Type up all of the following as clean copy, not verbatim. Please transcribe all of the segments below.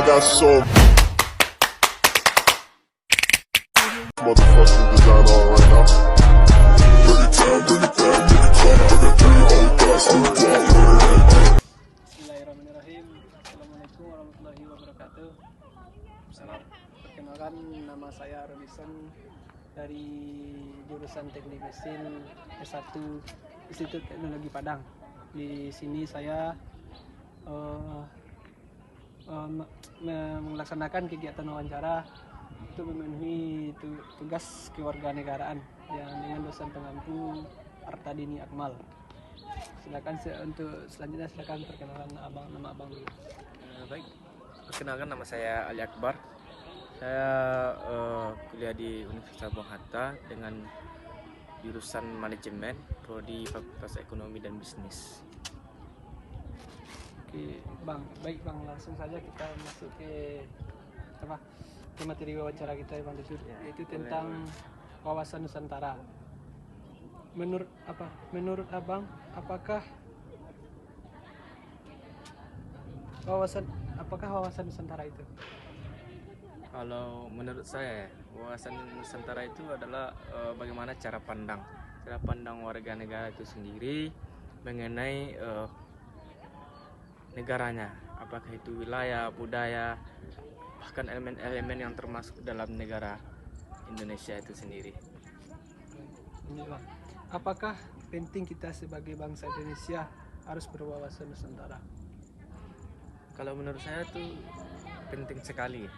got some motherfucking design on right now. Bring it down, bring it down, make it clap. I got 3 old thoughts on the block. Bismillahirrahmanirrahim. Assalamualaikum warahmatullahi wabarakatuh. Salam. Perkenalkan, nama saya Robinson dari jurusan Teknik Mesin S1 Institut Teknologi Padang. Di sini saya melaksanakan kegiatan wawancara untuk memenuhi tugas kewarganegaraan yang dengan dosen pengampu Artadini Akmal. Silakan untuk selanjutnya silakan perkenalkan nama abang dulu. Baik, perkenalkan nama saya Ali Akbar. Saya kuliah di Universitas Bung Hatta dengan jurusan manajemen, prodi Fakultas Ekonomi dan Bisnis. Oke, Bang. Baik, Bang. Langsung saja kita masuk ke materi wawancara kita, Bang Desur, yaitu tentang wawasan Nusantara. Menurut Abang, apakah wawasan Nusantara itu? Kalau menurut saya, wawasan Nusantara itu adalah bagaimana cara pandang warga negara itu sendiri mengenai negaranya, apakah itu wilayah, budaya, bahkan elemen-elemen yang termasuk dalam negara Indonesia itu sendiri. Ini, Bang. Apakah penting kita sebagai bangsa Indonesia harus berwawasan Nusantara? Kalau menurut saya itu penting sekali,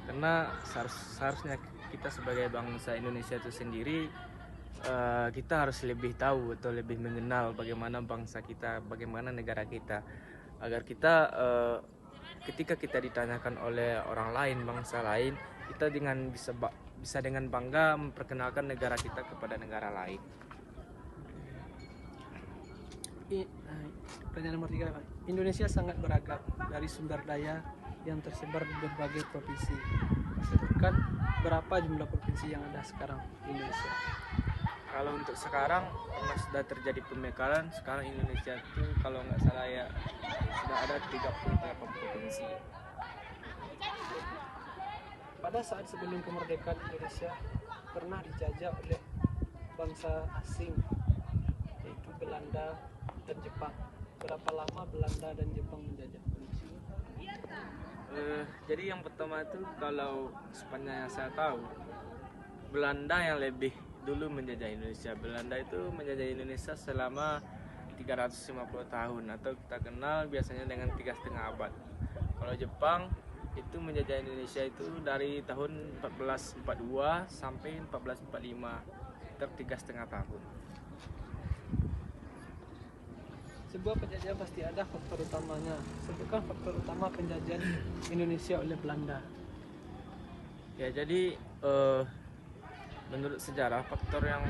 karena seharusnya kita sebagai bangsa Indonesia itu sendiri kita harus lebih tahu atau lebih mengenal bagaimana bangsa kita, bagaimana negara kita, agar kita ketika kita ditanyakan oleh orang lain, bangsa lain, kita bisa dengan bangga memperkenalkan negara kita kepada negara lain. Pertanyaan nomor 3, Pak. Indonesia sangat beragam dari sumber daya yang tersebar di berbagai provinsi. Sebutkan berapa jumlah provinsi yang ada sekarang di Indonesia? Kalau untuk sekarang, karena sudah terjadi pemekaran, sekarang Indonesia itu kalau nggak salah ya sudah ada 38 provinsi. Pada saat sebelum kemerdekaan Indonesia pernah dijajah oleh bangsa asing, yaitu Belanda dan Jepang. Berapa lama Belanda dan Jepang menjajah Indonesia? Jadi yang pertama itu, kalau sepanjang yang saya tahu, Belanda yang lebih dulu menjajah Indonesia. Belanda itu menjajah Indonesia selama 350 tahun atau kita kenal biasanya dengan 3,5 abad. Kalau Jepang itu menjajah Indonesia itu dari tahun 1442 sampai 1445, sekitar 3,5 tahun. Sebuah penjajahan pasti ada faktor utamanya. Sebutkan faktor utama penjajahan Indonesia oleh Belanda. Ya, jadi menurut sejarah, faktor yang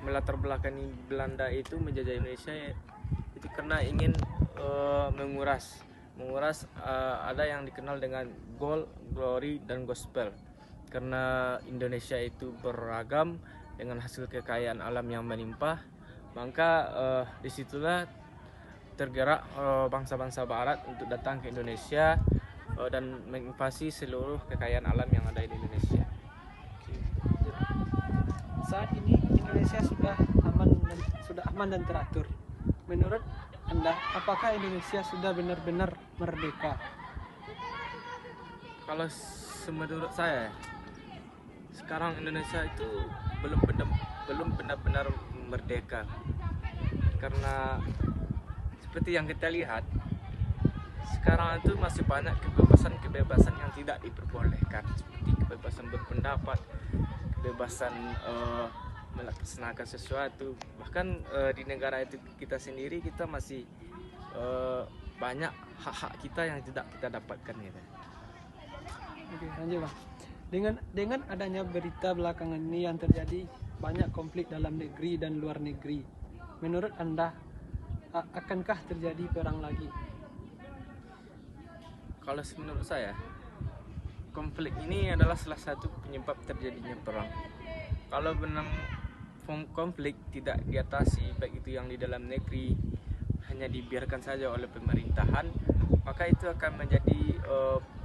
melatar belakangi Belanda itu menjajah Indonesia itu karena ingin menguras ada yang dikenal dengan gold, glory, dan gospel. Karena Indonesia itu beragam dengan hasil kekayaan alam yang melimpah, maka disitulah tergerak bangsa-bangsa Barat untuk datang ke Indonesia dan menginvasi seluruh kekayaan alam yang ada di Indonesia. Saat ini Indonesia sudah aman dan teratur. Menurut Anda, apakah Indonesia sudah benar-benar merdeka? Kalau menurut saya, sekarang Indonesia itu belum benar-benar merdeka, karena seperti yang kita lihat sekarang itu masih banyak kebebasan yang tidak diperbolehkan, seperti kebebasan berpendapat, kebebasan melaksanakan sesuatu. Bahkan di negara itu kita sendiri, kita masih banyak hak-hak kita yang tidak kita dapatkan gitu. Oke, lanjut, Bang. Dengan adanya berita belakangan ini yang terjadi banyak konflik dalam negeri dan luar negeri, menurut Anda akankah terjadi perang lagi? Kalau menurut saya, konflik ini adalah salah satu penyebab terjadinya perang. Kalau benang konflik tidak diatasi, baik itu yang di dalam negeri hanya dibiarkan saja oleh pemerintahan, maka itu akan menjadi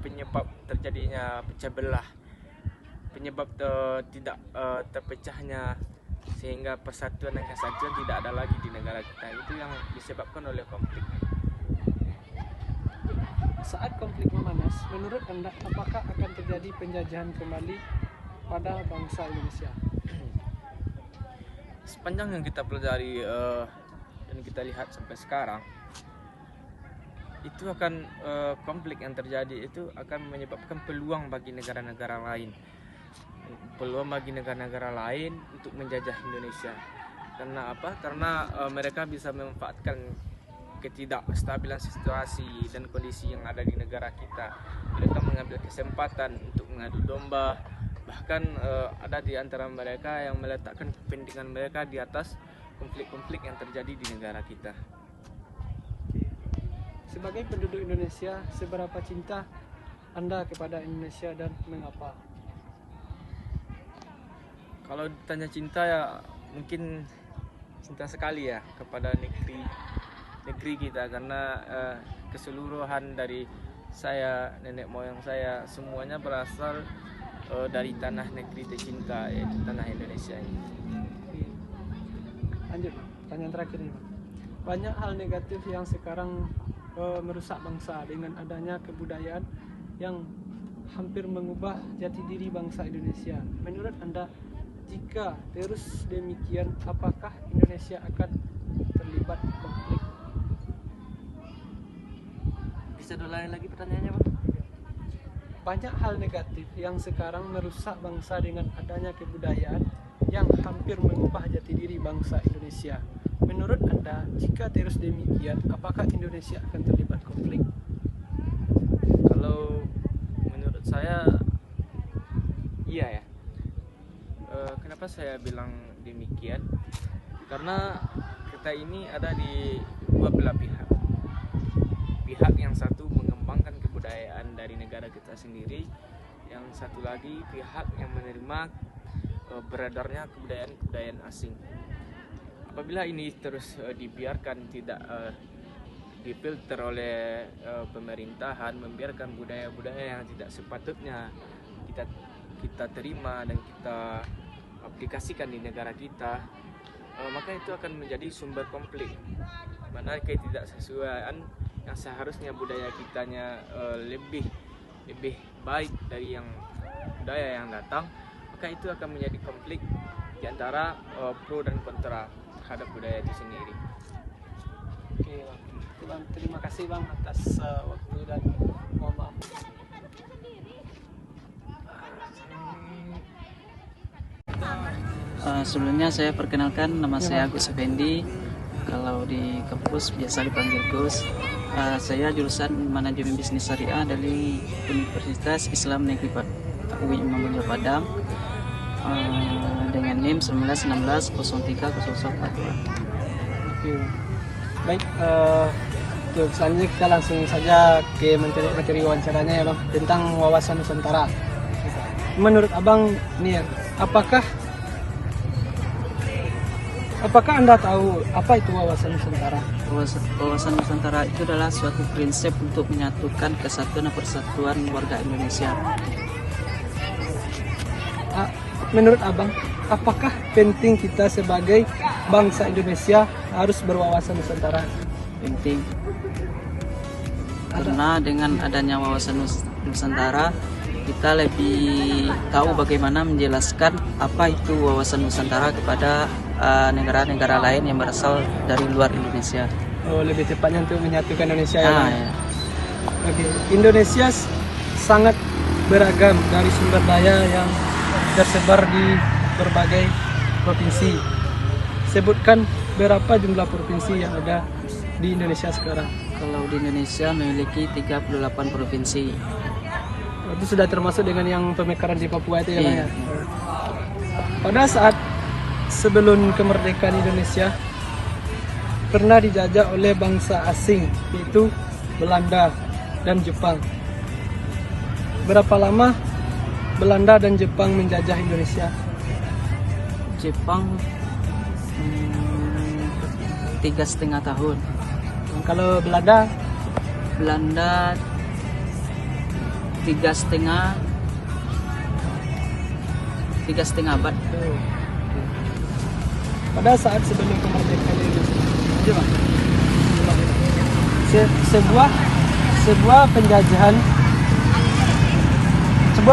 penyebab terjadinya pecah belah, penyebab tidak terpecahnya, sehingga persatuan dan kesatuan tidak ada lagi di negara kita. Itu yang disebabkan oleh konflik. Saat konflik memanas, menurut Anda apakah akan terjadi penjajahan kembali pada bangsa Indonesia? Sepanjang yang kita pelajari dan kita lihat sampai sekarang, itu akan konflik yang terjadi itu akan menyebabkan peluang bagi negara-negara lain, untuk menjajah Indonesia. Karena apa? Karena mereka bisa memanfaatkan ketidakstabilan situasi dan kondisi yang ada di negara kita. Mereka mengambil kesempatan untuk mengadu domba. Bahkan ada di antara mereka yang meletakkan kepentingan mereka di atas konflik-konflik yang terjadi di negara kita. Sebagai penduduk Indonesia, seberapa cinta Anda kepada Indonesia dan mengapa? Kalau ditanya cinta, ya mungkin cinta sekali ya kepada negeri kita, karena keseluruhan dari saya, nenek moyang saya, semuanya berasal dari tanah negeri tercinta, yaitu tanah Indonesia ini. Lanjut, pertanyaan terakhir nih, Bang. Banyak hal negatif yang sekarang merusak bangsa dengan adanya kebudayaan yang hampir mengubah jati diri bangsa Indonesia. Menurut Anda, jika terus demikian, apakah Indonesia akan terlibat konflik? Bisa ulangi lagi pertanyaannya, Bang? Banyak hal negatif yang sekarang merusak bangsa dengan adanya kebudayaan yang hampir mengubah jati diri bangsa Indonesia. Menurut Anda, jika terus demikian, apakah Indonesia akan terlibat konflik? Kalau menurut saya, iya ya. Kenapa saya bilang demikian? Karena kita ini ada di dua belah pihak. Pihak yang satu mengembangkan kebudayaan dari negara kita sendiri, yang satu lagi pihak yang menerima beredarnya kebudayaan asing. Apabila ini terus dibiarkan, tidak difilter oleh pemerintahan, membiarkan budaya-budaya yang tidak sepatutnya kita terima dan kita aplikasikan di negara kita, maka itu akan menjadi sumber konflik. Mana ketidaksesuaian yang seharusnya budaya kitanya lebih baik dari yang budaya yang datang, maka itu akan menjadi konflik di antara pro dan kontra terhadap budaya itu sendiri. Oke, Bang. Terima kasih, Bang, atas waktu dan mohon maaf. Sebelumnya saya perkenalkan, nama saya Agus Effendi. Kalau di kampus biasa dipanggil Gus. Saya jurusan Manajemen Bisnis Syariah dari Universitas Islam Negeri UI Imam Bonjol Padang, dengan NIM 1916030042. Oke. Baik, untuk selanjutnya kita langsung saja ke materi wawancaranya ya, Bang, tentang wawasan Nusantara. Menurut Abang nih, apakah Anda tahu apa itu wawasan Nusantara? Wawasan Nusantara itu adalah suatu prinsip untuk menyatukan kesatuan dan persatuan warga Indonesia. Menurut Abang, apakah penting kita sebagai bangsa Indonesia harus berwawasan Nusantara? Penting. Karena dengan adanya wawasan Nusantara, kita lebih tahu bagaimana menjelaskan apa itu wawasan Nusantara kepada negara-negara lain yang berasal dari luar Indonesia. Oh, lebih tepatnya untuk menyatukan Indonesia ya, Bang? Ya. Oke. Indonesia sangat beragam dari sumber daya yang tersebar di berbagai provinsi. Sebutkan berapa jumlah provinsi yang ada di Indonesia sekarang? Kalau di Indonesia memiliki 38 provinsi. Itu sudah termasuk dengan yang pemekaran di Papua itu ya, Bang, Iya. ya? Pada saat sebelum kemerdekaan Indonesia pernah dijajah oleh bangsa asing, yaitu Belanda dan Jepang. Berapa lama Belanda dan Jepang menjajah Indonesia? Jepang 3,5 tahun. Kalau Belanda Belanda 3,5 abad. Pada saat sebelum kemerdekaan Indonesia, iya, Bang. Sebuah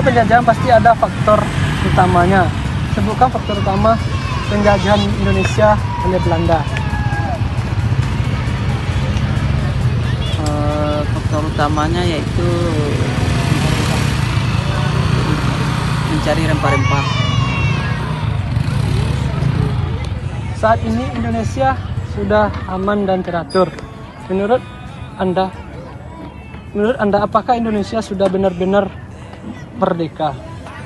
penjajahan pasti ada faktor utamanya. Sebutkan faktor utama penjajahan Indonesia oleh Belanda. Faktor utamanya yaitu mencari rempah-rempah. Saat ini Indonesia sudah aman dan teratur. Menurut Anda, apakah Indonesia sudah benar-benar merdeka?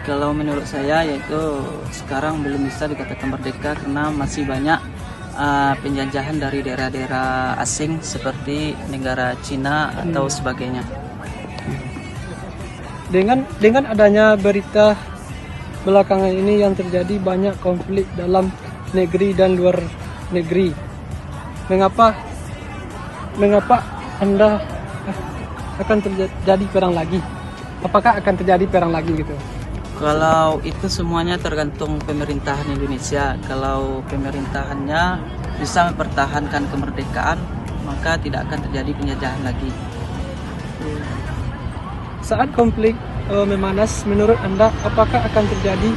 Kalau menurut saya yaitu sekarang belum bisa dikatakan merdeka karena masih banyak penjajahan dari daerah-daerah asing seperti negara Cina atau sebagainya. Dengan adanya berita belakangan ini yang terjadi banyak konflik dalam negeri dan luar negeri. Mengapa Anda akan terjadi perang lagi? Apakah akan terjadi perang lagi gitu? Kalau itu semuanya tergantung pemerintahan Indonesia. Kalau pemerintahannya bisa mempertahankan kemerdekaan, maka tidak akan terjadi penjajahan lagi. Saat konflik memanas, menurut Anda apakah akan terjadi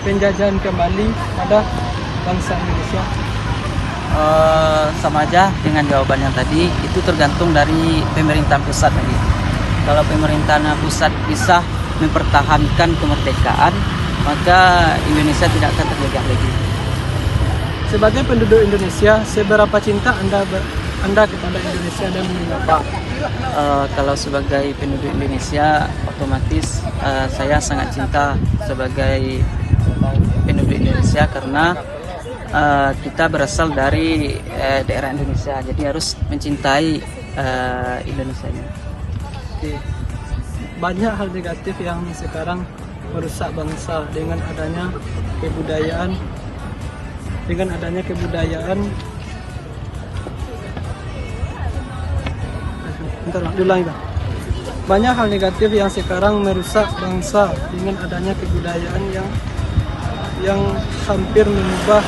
penjajahan kembali pada bangsa Indonesia? Sama aja dengan jawaban yang tadi, itu tergantung dari pemerintahan pusat lagi. Kalau pemerintahan pusat bisa mempertahankan kemerdekaan, maka Indonesia tidak akan terjajah lagi. Sebagai penduduk Indonesia, seberapa cinta Anda kepada Indonesia dan mengapa? Kalau sebagai penduduk Indonesia, otomatis saya sangat cinta sebagai penduduk Indonesia karena kita berasal dari daerah Indonesia, jadi harus mencintai Indonesia ini. Oke. Banyak hal negatif yang sekarang merusak bangsa dengan adanya kebudayaan. Banyak hal negatif yang sekarang merusak bangsa dengan adanya kebudayaan yang hampir mengubah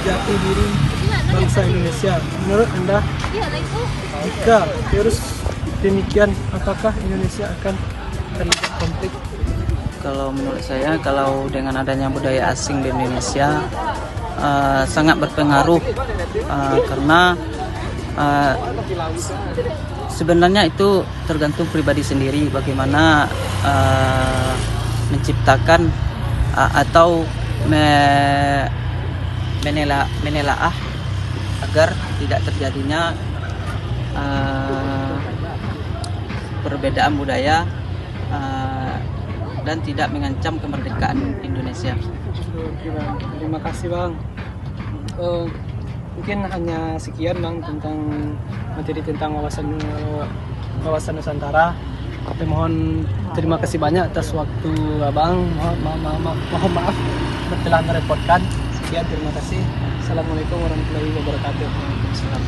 jati diri bangsa Indonesia. Menurut Anda, jika terus demikian, apakah Indonesia akan terlibat konflik? Kalau menurut saya, kalau dengan adanya budaya asing di Indonesia sangat berpengaruh karena sebenarnya itu tergantung pribadi sendiri bagaimana menciptakan atau menelaah agar tidak terjadinya perbedaan budaya dan tidak mengancam kemerdekaan Indonesia. Oke, Bang. Terima kasih, Bang. Mungkin hanya sekian, Bang, tentang materi tentang wawasan Nusantara. Mohon terima kasih banyak atas waktu Abang. Mohon maaf telah merepotkan. Sekian, terima kasih. Assalamualaikum warahmatullahi wabarakatuh. Waalaikumsalam.